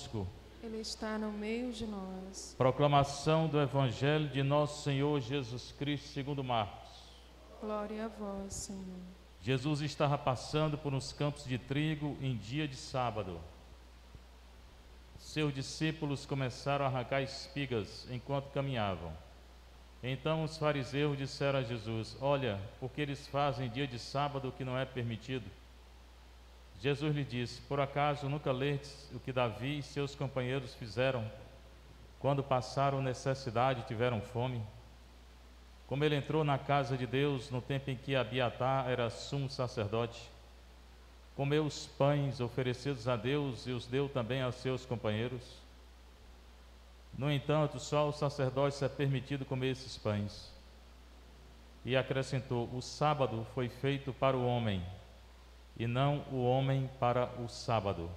conosco. Ele está no meio de nós. Proclamação do Evangelho de nosso Senhor Jesus Cristo segundo Marcos. Glória a vós, Senhor. Jesus estava passando por uns campos de trigo em dia de sábado. Seus discípulos começaram a arrancar espigas enquanto caminhavam. Então os fariseus disseram a Jesus: olha, porque eles fazem dia de sábado o que não é permitido? Jesus lhe disse: por acaso nunca lestes o que Davi e seus companheiros fizeram quando passaram necessidade e tiveram fome? Como ele entrou na casa de Deus no tempo em que Abiatar era sumo sacerdote, comeu os pães oferecidos a Deus e os deu também aos seus companheiros. No entanto, só aos sacerdotes é permitido comer esses pães. E acrescentou: o sábado foi feito para o homem, e não o homem para o sábado.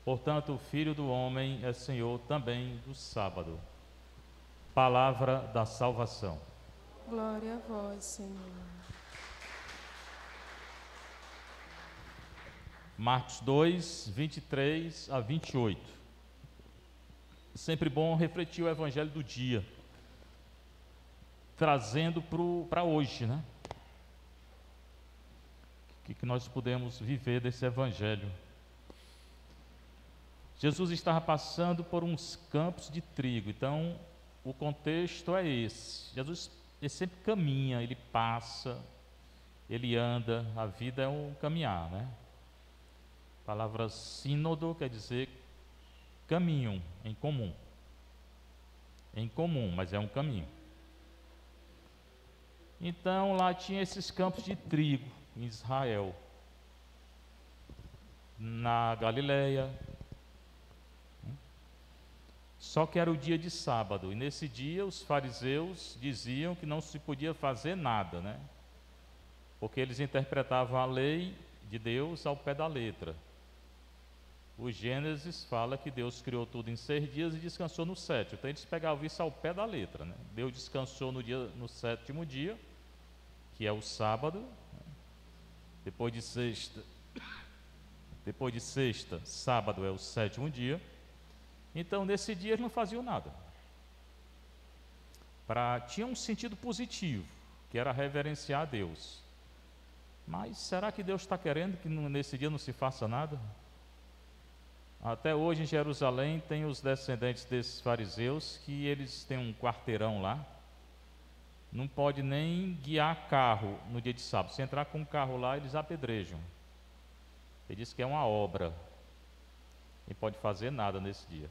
Portanto, o Filho do homem é Senhor também do sábado. Palavra da salvação. Glória a vós, Senhor. Marcos 2, 23 a 28. Sempre bom refletir o Evangelho do dia, trazendo para hoje, né? O que nós podemos viver desse Evangelho. Jesus estava passando por uns campos de trigo, então o contexto é esse. Jesus ele sempre caminha, ele passa, ele anda, a vida é um caminhar, né? A palavra sínodo quer dizer caminho, em comum. Em comum, mas é um caminho. Então lá tinha esses campos de trigo em Israel, na Galileia. Só que era o dia de sábado, e nesse dia os fariseus diziam que não se podia fazer nada, né? Porque eles interpretavam a lei de Deus ao pé da letra. O Gênesis fala que Deus criou tudo em 6 dias e descansou no 7º. Então eles pegavam isso ao pé da letra, né? Deus descansou no 7º dia, que é o sábado. Depois de sexta, sábado é o 7º dia. Então nesse dia eles não faziam nada. Tinha um sentido positivo, que era reverenciar a Deus. Mas será que Deus está querendo que nesse dia não se faça nada? Até hoje em Jerusalém tem os descendentes desses fariseus que eles têm um quarteirão lá. Não pode nem guiar carro no dia de sábado. Se entrar com um carro lá, eles apedrejam. Ele diz que é uma obra. Não pode fazer nada nesse dia.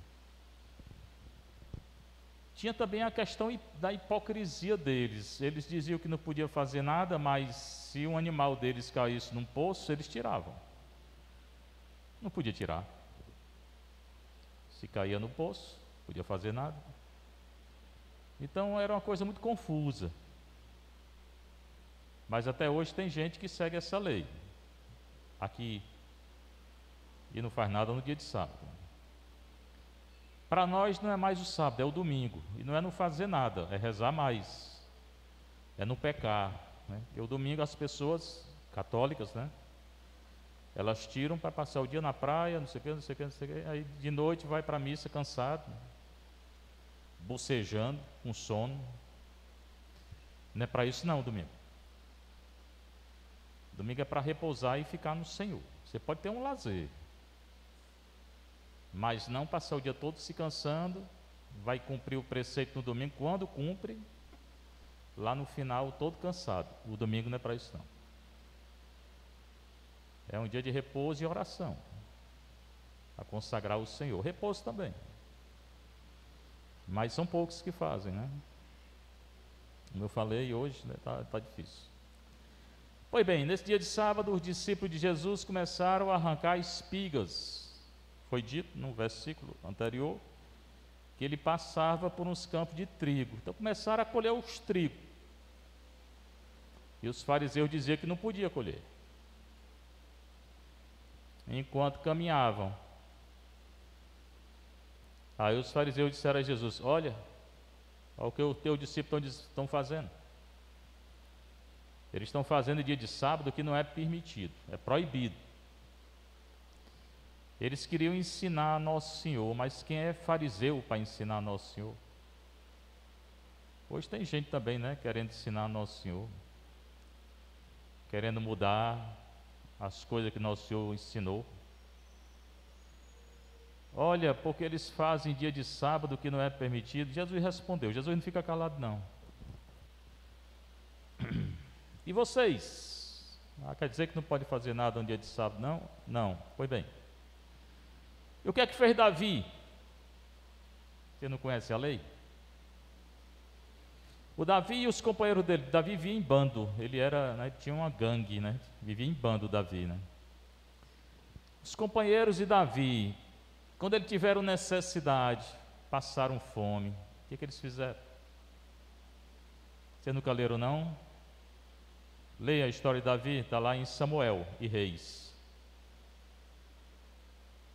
Tinha também a questão da hipocrisia deles. Eles diziam que não podia fazer nada, mas se um animal deles caísse num poço, eles tiravam. Não podia tirar. Se caía no poço, não podia fazer nada. Então era uma coisa muito confusa. Mas até hoje tem gente que segue essa lei aqui e não faz nada no dia de sábado. Para nós não é mais o sábado, é o domingo. E não é não fazer nada, é rezar mais, é não pecar, né? Porque o domingo as pessoas católicas, né, elas tiram para passar o dia na praia, não sei o que, não sei o que, não sei o que. Aí de noite vai para a missa cansado, bocejando, com sono. Não é para isso não, domingo. Domingo é para repousar e ficar no Senhor. Você pode ter um lazer, mas não passar o dia todo se cansando. Vai cumprir o preceito no domingo, quando cumpre, lá no final todo cansado. O domingo não é para isso não. É um dia de repouso e oração, a consagrar o Senhor. Repouso também, mas são poucos que fazem, né? Como eu falei hoje, né, tá difícil. Pois bem, nesse dia de sábado, os discípulos de Jesus começaram a arrancar espigas. Foi dito no versículo anterior que ele passava por uns campos de trigo. Então começaram a colher os trigos. E os fariseus diziam que não podia colher. Enquanto caminhavam. Aí os fariseus disseram a Jesus: olha o que os teus discípulos estão fazendo. Eles estão fazendo dia de sábado que não é permitido, é proibido. Eles queriam ensinar Nosso Senhor, mas quem é fariseu para ensinar Nosso Senhor? Hoje tem gente também, né, querendo ensinar Nosso Senhor, querendo mudar as coisas que Nosso Senhor ensinou. Olha, porque eles fazem dia de sábado que não é permitido. Jesus respondeu, Jesus não fica calado não. E vocês? Quer dizer que não pode fazer nada no dia de sábado, não? Não, pois bem. E o que é que fez Davi? Você não conhece a lei? O Davi e os companheiros dele, Davi vivia em bando, ele era, né, tinha uma gangue, né? Vivia em bando, Davi, né? Os companheiros de Davi, quando eles tiveram necessidade, passaram fome, o que eles fizeram? Você nunca leram, não? Leia a história de Davi, está lá em Samuel e Reis.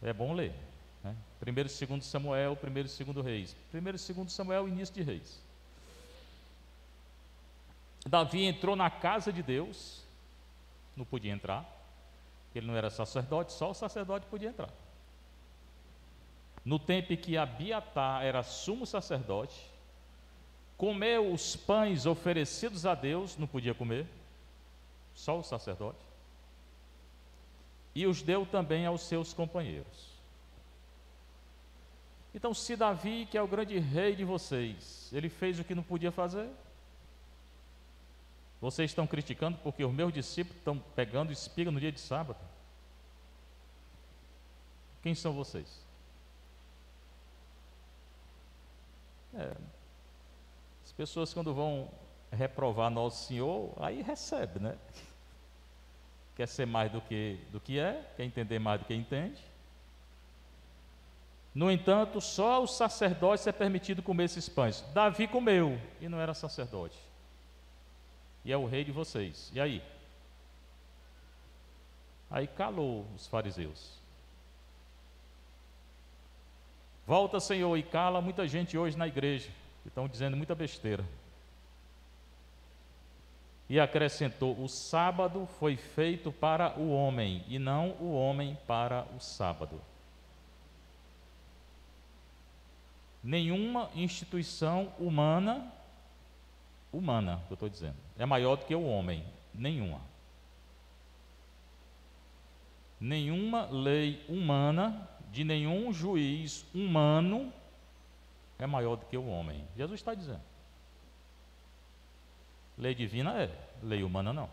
É bom ler, né? Primeiro e segundo Samuel, primeiro e segundo Reis. Primeiro e segundo Samuel, início de Reis. Davi entrou na casa de Deus, não podia entrar, ele não era sacerdote, só o sacerdote podia entrar. No tempo em que Abiatar era sumo sacerdote, comeu os pães oferecidos a Deus, não podia comer, só o sacerdote, e os deu também aos seus companheiros. Então, se Davi, que é o grande rei de vocês, ele fez o que não podia fazer, vocês estão criticando porque os meus discípulos estão pegando espiga no dia de sábado? Quem são vocês? As pessoas, quando vão reprovar Nosso Senhor, aí recebe, né? Quer ser mais do que é, quer entender mais do que entende. No entanto, só aos sacerdotes é permitido comer esses pães. Davi comeu e não era sacerdote, e é o rei de vocês. E aí? Aí calou os fariseus. Volta, Senhor, e cala muita gente hoje na igreja, que estão dizendo muita besteira. E acrescentou: o sábado foi feito para o homem, e não o homem para o sábado. Nenhuma instituição humana, que eu estou dizendo, é maior do que o homem. Nenhuma. Nenhuma lei humana, de nenhum juiz humano, é maior do que o homem. Jesus está dizendo. Lei divina é, lei humana não.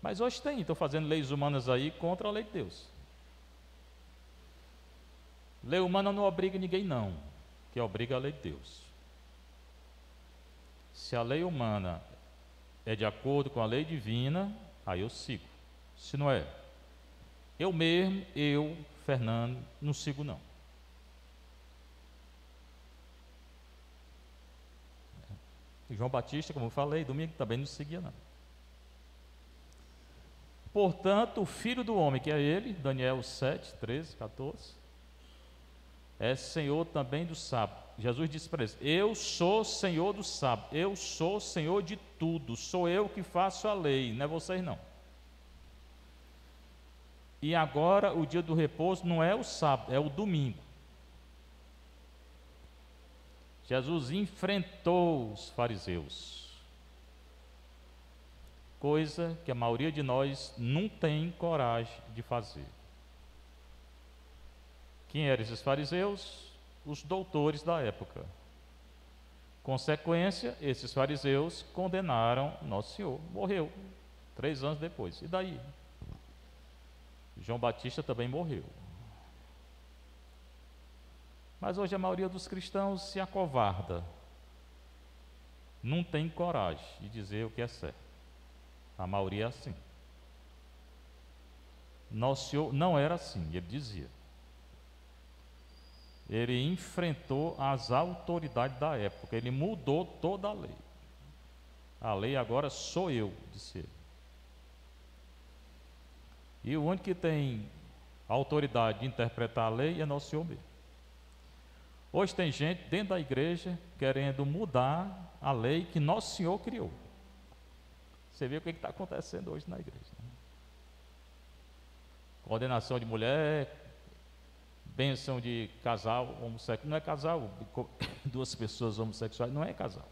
Mas hoje estão fazendo leis humanas aí contra a lei de Deus. Lei humana não obriga ninguém não, que obriga a lei de Deus. Se a lei humana é de acordo com a lei divina, aí eu sigo. Se não é, eu mesmo, Fernando, não sigo não. E João Batista, como eu falei, domingo também não seguia não. Portanto, o Filho do Homem, que é ele, Daniel 7, 13, 14, é Senhor também do sábado. Jesus disse para eles: eu sou Senhor do sábado, eu sou Senhor de tudo, sou eu que faço a lei, não é vocês não. E agora o dia do repouso não é o sábado, é o domingo. Jesus enfrentou os fariseus, coisa que a maioria de nós não tem coragem de fazer. Quem eram esses fariseus? Os doutores da época. Consequência, esses fariseus condenaram Nosso Senhor. Morreu 3 anos depois. E daí? João Batista também morreu. Mas hoje a maioria dos cristãos se acovarda. Não tem coragem de dizer o que é certo. A maioria é assim. Nosso Senhor não era assim, ele dizia. Ele enfrentou as autoridades da época, ele mudou toda a lei. A lei agora sou eu, disse ele. E o único que tem autoridade de interpretar a lei é Nosso Senhor mesmo. Hoje tem gente dentro da igreja querendo mudar a lei que Nosso Senhor criou. Você vê o que está acontecendo hoje na igreja, né? ordenação de mulher, bênção de casal homossexual. Não é casal, duas pessoas homossexuais, não é casal.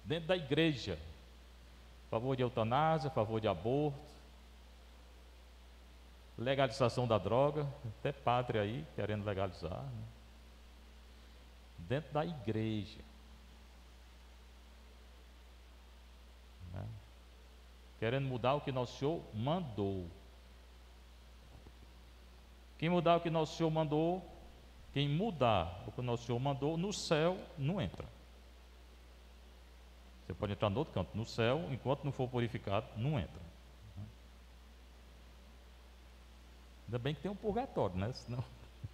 Dentro da igreja, a favor de eutanásia, a favor de aborto, legalização da droga, até padre aí querendo legalizar, né? Dentro da igreja, né? Querendo mudar o que Nosso Senhor mandou. Quem mudar o que Nosso Senhor mandou, quem mudar o que Nosso Senhor mandou, no céu não entra. Você pode entrar no outro canto, no céu, enquanto não for purificado, não entra. Ainda bem que tem um purgatório, né? Senão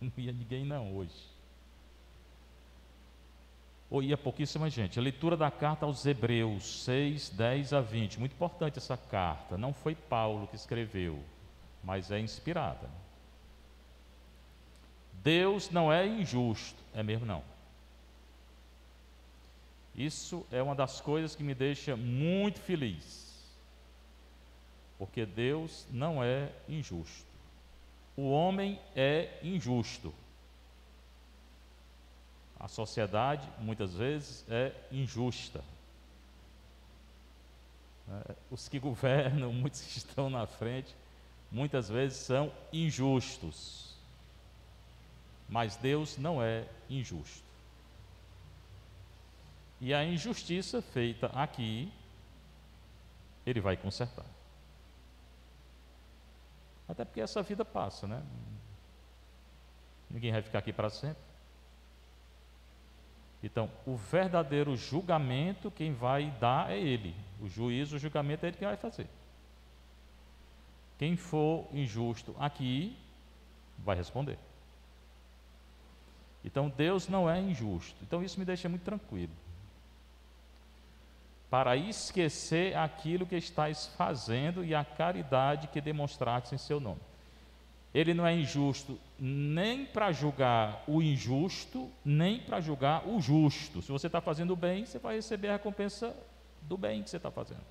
não ia ninguém não hoje. Ou ia pouquíssima gente. A leitura da carta aos Hebreus 6, 10 a 20. Muito importante essa carta. Não foi Paulo que escreveu, mas é inspirada. Deus não é injusto, é mesmo não. Isso é uma das coisas que me deixa muito feliz, porque Deus não é injusto. O homem é injusto. A sociedade, muitas vezes, é injusta. Os que governam, muitos que estão na frente, muitas vezes são injustos. Mas Deus não é injusto. E a injustiça feita aqui, Ele vai consertar. Até porque essa vida passa, né? Ninguém vai ficar aqui para sempre. Então, o verdadeiro julgamento, quem vai dar é Ele. O juízo, o julgamento é Ele que vai fazer. Quem for injusto aqui, vai responder. Então, Deus não é injusto. Então, isso me deixa muito tranquilo. Para esquecer aquilo que estáis fazendo e a caridade que demonstraste em seu nome. Ele não é injusto nem para julgar o injusto, nem para julgar o justo. Se você está fazendo o bem, você vai receber a recompensa do bem que você está fazendo.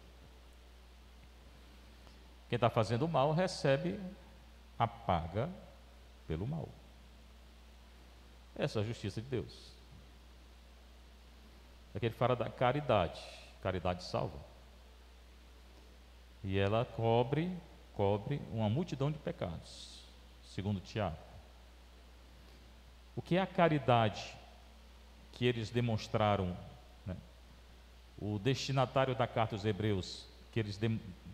Quem está fazendo o mal recebe a paga pelo mal. Essa é a justiça de Deus. Aqui ele fala da caridade. Caridade salva. E ela cobre uma multidão de pecados, segundo Tiago. O que é a caridade que eles demonstraram, né? O destinatário da carta aos Hebreus, que eles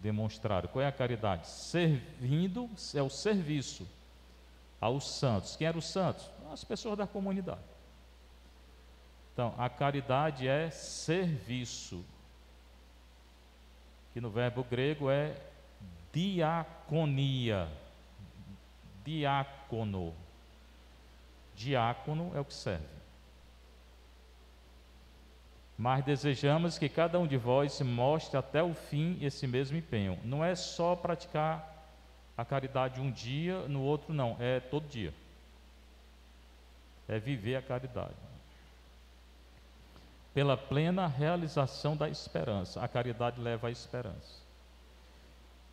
demonstraram, qual é a caridade? Servindo, é o serviço aos santos. Quem eram os santos? As pessoas da comunidade. Então, a caridade é serviço, que no verbo grego é diaconia. Diácono. Diácono é o que serve. Mas desejamos que cada um de vós mostre até o fim esse mesmo empenho. Não é só praticar a caridade um dia, no outro não, é todo dia. É viver a caridade. Pela plena realização da esperança. A caridade leva à esperança.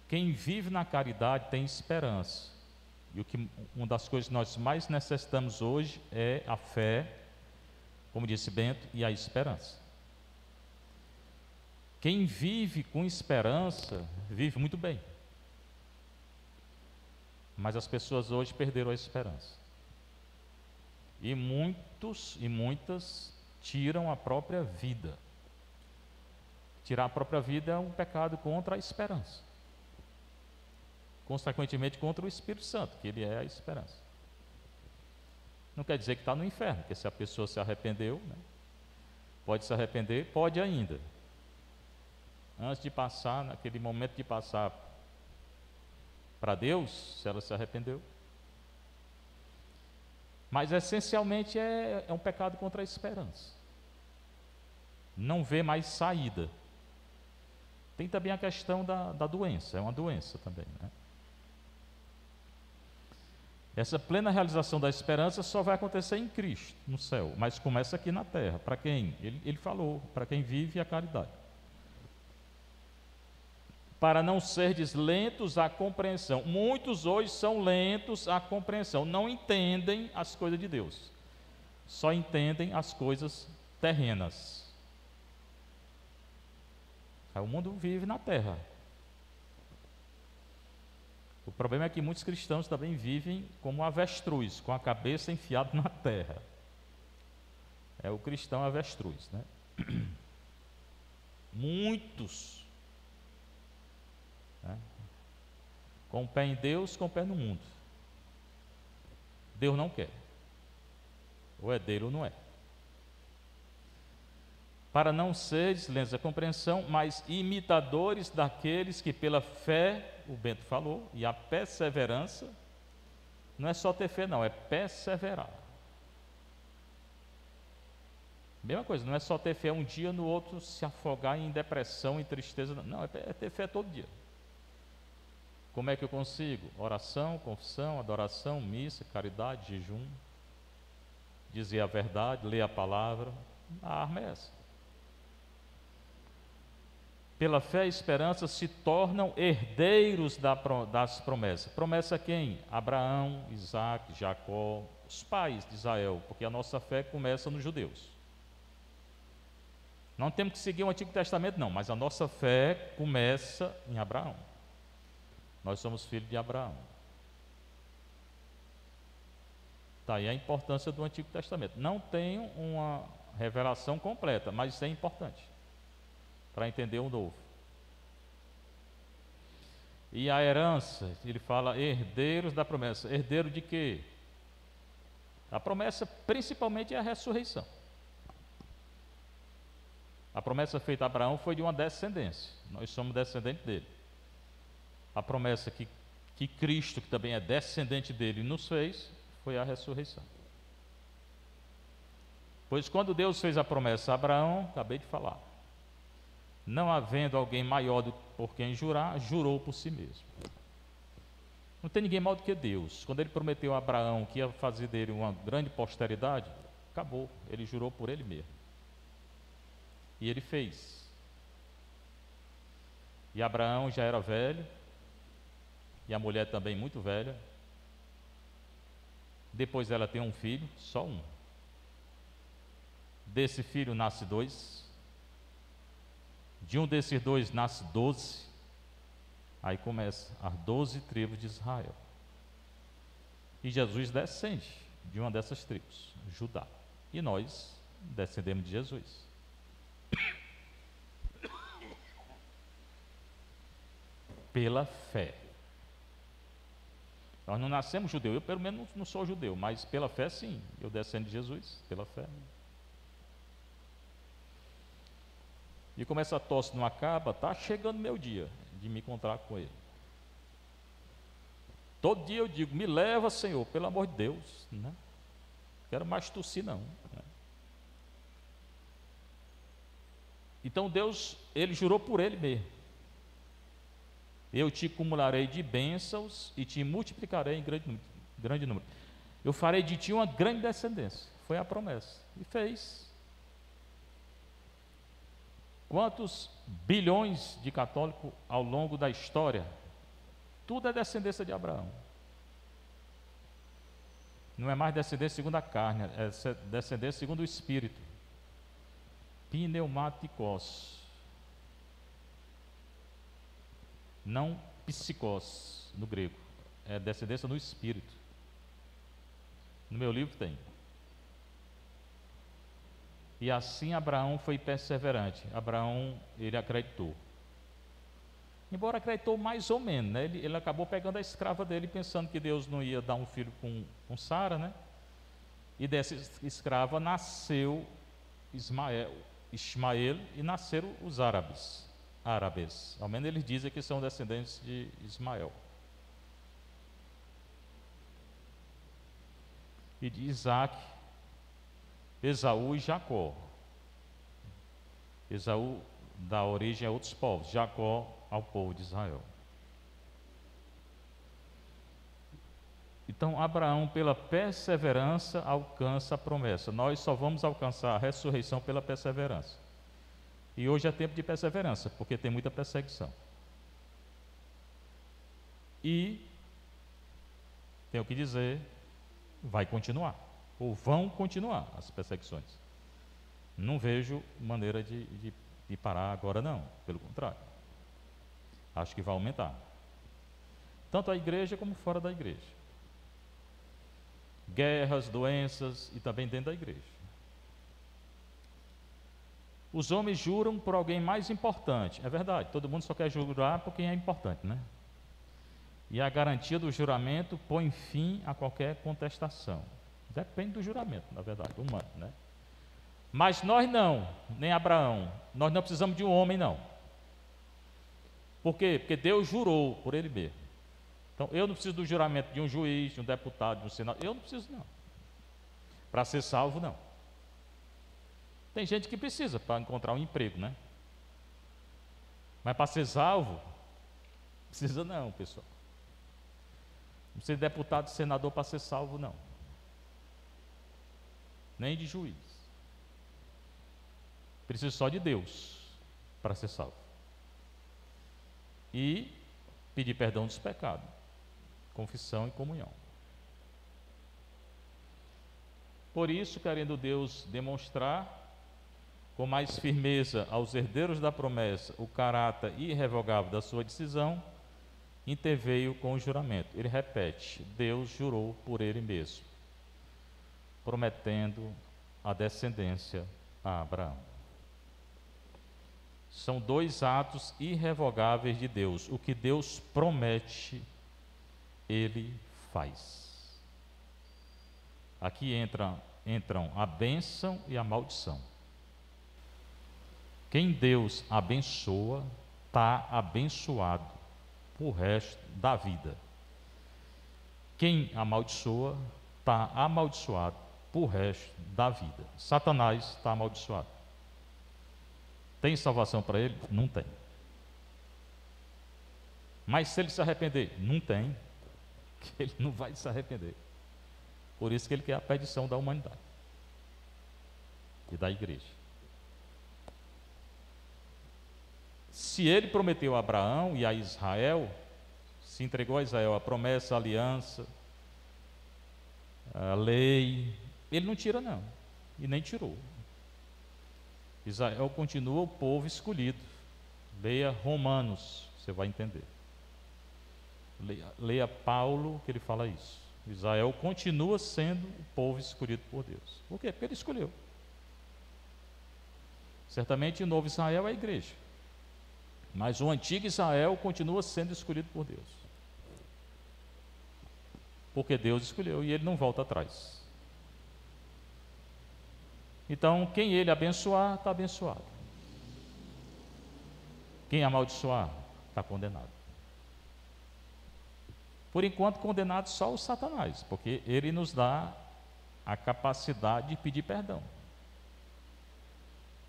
Quem vive na caridade tem esperança. E uma das coisas que nós mais necessitamos hoje é a fé, como disse Bento, e a esperança. Quem vive com esperança, vive muito bem. Mas as pessoas hoje perderam a esperança. E muitos e muitas tiram a própria vida. Tirar a própria vida é um pecado contra a esperança. Consequentemente, contra o Espírito Santo, que ele é a esperança. Não quer dizer que está no inferno, porque se a pessoa se arrependeu, né, pode se arrepender, pode ainda. Antes de passar, naquele momento de passar para Deus, se ela se arrependeu. Mas essencialmente é um pecado contra a esperança. Não vê mais saída. Tem também a questão da doença, é uma doença também, né? Essa plena realização da esperança só vai acontecer em Cristo, no céu, mas começa aqui na terra. Para quem? Ele falou, para quem vive a caridade. para não serdes lentos à compreensão. Muitos hoje são lentos à compreensão, não entendem as coisas de Deus, só entendem as coisas terrenas. O mundo vive na terra. O problema é que muitos cristãos também vivem como avestruz, com a cabeça enfiada na terra. É o cristão avestruz, né? Muitos, né? Com o pé em Deus, com o pé no mundo. Deus não quer. Ou é dele ou não é. Para não seres lentos à compreensão, mas imitadores daqueles que pela fé, o Bento falou, e a perseverança, não é só ter fé não, é perseverar. Mesma coisa, não é só ter fé um dia, no outro se afogar em depressão, em tristeza, não, é ter fé todo dia. Como é que eu consigo? Oração, confissão, adoração, missa, caridade, jejum, dizer a verdade, ler a palavra, a arma é essa. Pela fé e esperança se tornam herdeiros das promessas. Promessa quem? Abraão, Isaac, Jacó, os pais de Israel, porque a nossa fé começa nos judeus. Não temos que seguir o Antigo Testamento não, mas a nossa fé começa em Abraão. Nós somos filhos de Abraão. Tá aí a importância do Antigo Testamento. Não tenho uma revelação completa, mas isso é importante para entender o novo. E a herança, ele fala herdeiros da promessa. Herdeiro de quê? A promessa principalmente é a ressurreição. A promessa feita a Abraão foi de uma descendência. Nós somos descendentes dele. A promessa que Cristo, que também é descendente dele, nos fez, foi a ressurreição. Pois quando Deus fez a promessa a Abraão, acabei de falar, não havendo alguém maior por quem jurar, jurou por si mesmo. Não tem ninguém maior do que Deus. Quando ele prometeu a Abraão que ia fazer dele uma grande posteridade, acabou, ele jurou por ele mesmo. E ele fez. E Abraão já era velho, e a mulher também muito velha. Depois ela tem um filho, só um. Desse filho nasce 2. De um desses 2 nasce 12. Aí começa as 12 tribos de Israel. E Jesus descende de uma dessas tribos, Judá. E nós descendemos de Jesus. Pela fé. Nós não nascemos judeu. Eu pelo menos não sou judeu, mas pela fé sim. Eu descendo de Jesus, pela fé. E como essa tosse não acaba, está chegando meu dia de me encontrar com Ele. Todo dia eu digo, me leva, Senhor, pelo amor de Deus, né? Quero mais tossir não, né? Então Deus, Ele jurou por Ele mesmo. Eu te acumularei de bênçãos e te multiplicarei em grande número. Eu farei de ti uma grande descendência. Foi a promessa. E fez. Quantos bilhões de católicos ao longo da história? Tudo é descendência de Abraão. Não é mais descendência segundo a carne, é descendência segundo o Espírito. Pneumáticos. Não psicos, no grego. É descendência no Espírito. No meu livro tem. E assim Abraão foi perseverante. Abraão, ele acreditou. Embora acreditou mais ou menos, né? Ele acabou pegando a escrava dele, pensando que Deus não ia dar um filho com Sara, né? E dessa escrava nasceu Ismael e nasceram os árabes. Ao menos eles dizem que são descendentes de Ismael. E de Isaac, Esaú e Jacó. Esaú dá origem a outros povos, Jacó ao povo de Israel. Então Abraão, pela perseverança, alcança a promessa. Nós só vamos alcançar a ressurreição pela perseverança. E hoje é tempo de perseverança, porque tem muita perseguição. E, tenho que dizer, vai continuar, ou vão continuar as perseguições. Não vejo maneira de parar agora, não, pelo contrário. Acho que vai aumentar. Tanto a igreja como fora da igreja. Guerras, doenças e também dentro da igreja. Os homens juram por alguém mais importante. É verdade, todo mundo só quer jurar por quem é importante, né? E a garantia do juramento põe fim a qualquer contestação. Depende do juramento, na verdade, humano, né? Mas nós não, nem Abraão. Nós não precisamos de um homem, não. Por quê? Porque Deus jurou por ele mesmo. Então, eu não preciso do juramento de um juiz, de um deputado, de um senador. Eu não preciso, não. Para ser salvo, não. Tem gente que precisa para encontrar um emprego, né? Mas para ser salvo, precisa não, pessoal. Não precisa de deputado, senador para ser salvo, não. Nem de juiz. Precisa só de Deus para ser salvo. E pedir perdão dos pecados. Confissão e comunhão. Por isso, querendo Deus demonstrar com mais firmeza aos herdeiros da promessa o caráter irrevogável da sua decisão, interveio com o juramento. Ele repete: Deus jurou por ele mesmo, prometendo a descendência a Abraão. São dois atos irrevogáveis de Deus. O que Deus promete, Ele faz. Aqui entram a bênção e a maldição. Quem Deus abençoa, está abençoado por resto da vida. Quem amaldiçoa, está amaldiçoado por resto da vida. Satanás está amaldiçoado. Tem salvação para ele? Não tem. Mas se ele se arrepender? Não tem. Ele não vai se arrepender. Por isso que ele quer a perdição da humanidade e da igreja. Se ele prometeu a Abraão e a Israel, se entregou a Israel a promessa, a aliança, a lei, ele não tira não, e nem tirou. Israel continua o povo escolhido. Leia Romanos, você vai entender. Leia Paulo, que ele fala isso. Israel continua sendo o povo escolhido por Deus. Por quê? Porque ele escolheu. Certamente o novo Israel é a igreja, mas o antigo Israel continua sendo escolhido por Deus, porque Deus escolheu e ele não volta atrás. Então, quem ele abençoar, está abençoado. Quem amaldiçoar, está condenado. Por enquanto, condenado só o Satanás, porque ele nos dá a capacidade de pedir perdão.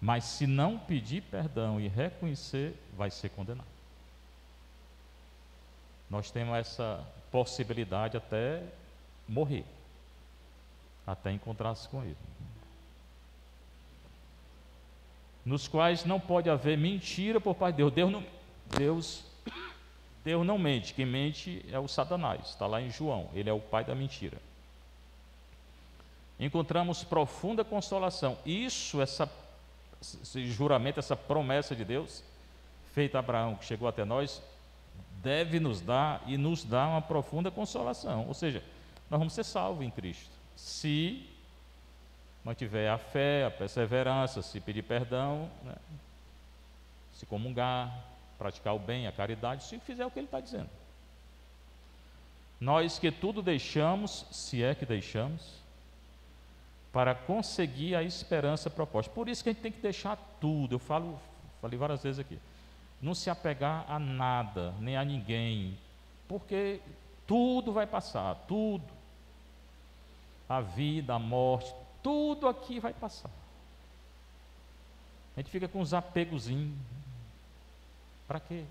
Mas se não pedir perdão e reconhecer, vai ser condenado. Nós temos essa possibilidade até morrer, até encontrar-se com ele. Nos quais não pode haver mentira por parte de Deus. Deus não mente. Quem mente é o Satanás. Está lá em João. Ele é o pai da mentira. Encontramos profunda consolação. Esse juramento, essa promessa de Deus, feita a Abraão, que chegou até nós, deve nos dar e nos dá uma profunda consolação. Ou seja, nós vamos ser salvos em Cristo, se mantiver a fé, a perseverança, se pedir perdão, né? Se comungar, praticar o bem, a caridade, se fizer o que ele está dizendo. Nós que tudo deixamos, se é que deixamos, para conseguir a esperança proposta. Por isso que a gente tem que deixar tudo. Eu falei várias vezes aqui. Não se apegar a nada, nem a ninguém, porque tudo vai passar, tudo. A vida, a morte, tudo aqui vai passar. A gente fica com uns apegozinhos. Para quê?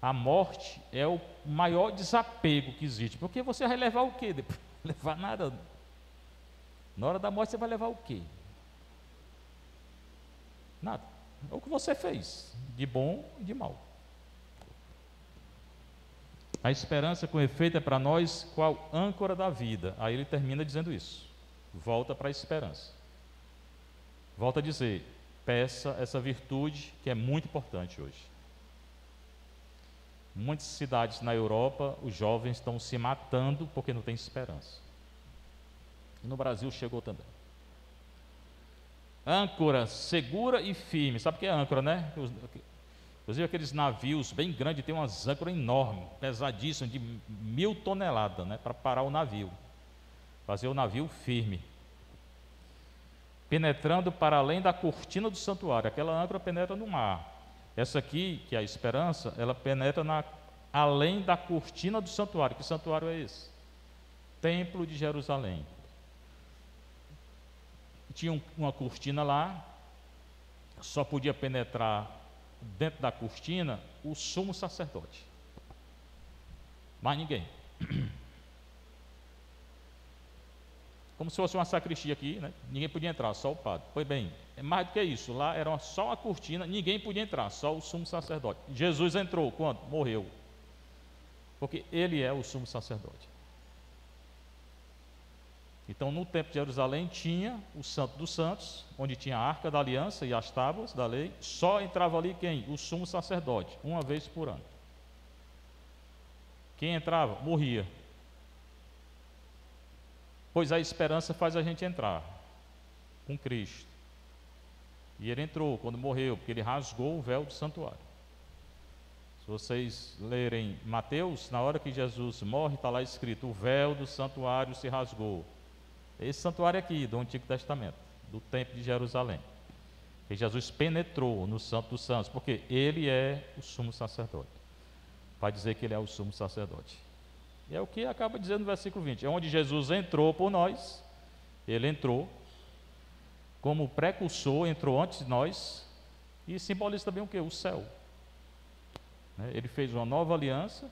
A morte é o maior desapego que existe. Porque você vai levar o quê? Depois não vai levar nada. Na hora da morte você vai levar o quê? Nada. É o que você fez, de bom e de mal. A esperança, com efeito, é para nós qual âncora da vida. Aí ele termina dizendo isso. Volta para a esperança. Volta a dizer, peça essa virtude que é muito importante hoje. Muitas cidades na Europa, os jovens estão se matando porque não tem esperança. E no Brasil chegou também. Âncora segura e firme. Sabe o que é âncora, né? Inclusive aqueles navios bem grandes, tem umas âncoras enormes, pesadíssimas, de 1000 toneladas, né? Para parar o navio. Fazer o navio firme. Penetrando para além da cortina do santuário. Aquela âncora penetra no mar. Essa aqui, que é a esperança, ela penetra além da cortina do santuário. Que santuário é esse? Templo de Jerusalém. Tinha uma cortina lá, só podia penetrar dentro da cortina o sumo sacerdote. Mais ninguém. Como se fosse uma sacristia aqui, né? Ninguém podia entrar, só o padre. Pois bem, é mais do que isso. Lá era só uma cortina, ninguém podia entrar, só o sumo sacerdote. Jesus entrou quando? Morreu. Porque ele é o sumo sacerdote. Então, no templo de Jerusalém tinha o Santo dos Santos, onde tinha a Arca da Aliança e as tábuas da lei. Só entrava ali quem? O sumo sacerdote, uma vez por ano. Quem entrava? Morria. Pois a esperança faz a gente entrar com Cristo. E ele entrou quando morreu, porque ele rasgou o véu do santuário. Se vocês lerem Mateus, na hora que Jesus morre, está lá escrito: o véu do santuário se rasgou. Esse santuário aqui, do Antigo Testamento, do Templo de Jerusalém. E Jesus penetrou no Santo dos Santos, porque ele é o sumo sacerdote. Vai dizer que ele é o sumo sacerdote. E é o que acaba dizendo no versículo 20. É onde Jesus entrou por nós. Ele entrou como precursor, entrou antes de nós. E simboliza também o quê? O céu. Ele fez uma nova aliança,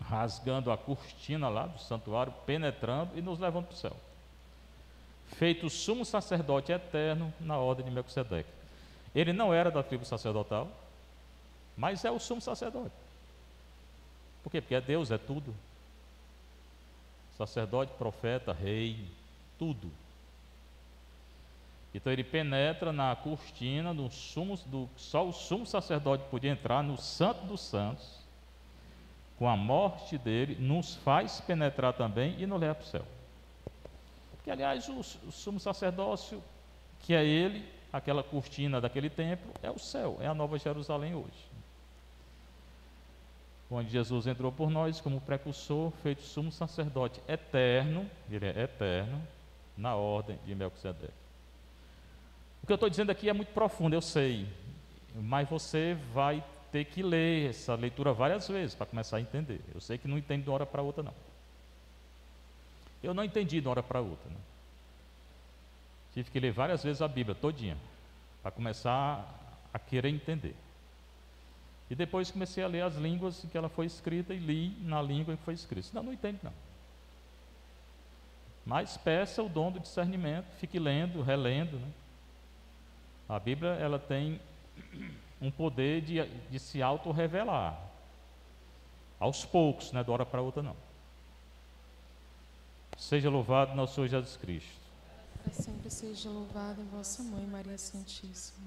rasgando a cortina lá do santuário, penetrando e nos levando para o céu. Feito sumo sacerdote eterno na ordem de Melquisedeque. Ele não era da tribo sacerdotal, mas é o sumo sacerdote. Por quê? Porque é Deus, é tudo. Sacerdote, profeta, rei, tudo. Então ele penetra na cortina só o sumo sacerdote podia entrar no Santo dos Santos. Com a morte dele, nos faz penetrar também e nos leva para o céu. Porque, aliás, o sumo sacerdócio, que é ele, aquela cortina daquele templo, é o céu, é a Nova Jerusalém hoje. Onde Jesus entrou por nós como precursor, feito sumo sacerdote eterno, ele é eterno, na ordem de Melquisedeque. O que eu estou dizendo aqui é muito profundo, eu sei, mas você vai ter que ler essa leitura várias vezes para começar a entender. Eu sei que não entende de uma hora para outra, não. Eu não entendi de uma hora para outra, né? Tive que ler várias vezes a Bíblia todinha para começar a querer entender. E depois comecei a ler as línguas em que ela foi escrita e li na língua em que foi escrita. Senão não entende, não. Mas peça o dom do discernimento, fique lendo, relendo, né? A Bíblia, ela tem um poder de se auto-revelar. Aos poucos, não é de uma hora para outra, não. Seja louvado nosso Senhor Jesus Cristo. Para sempre seja louvado em vossa mãe, Maria Santíssima.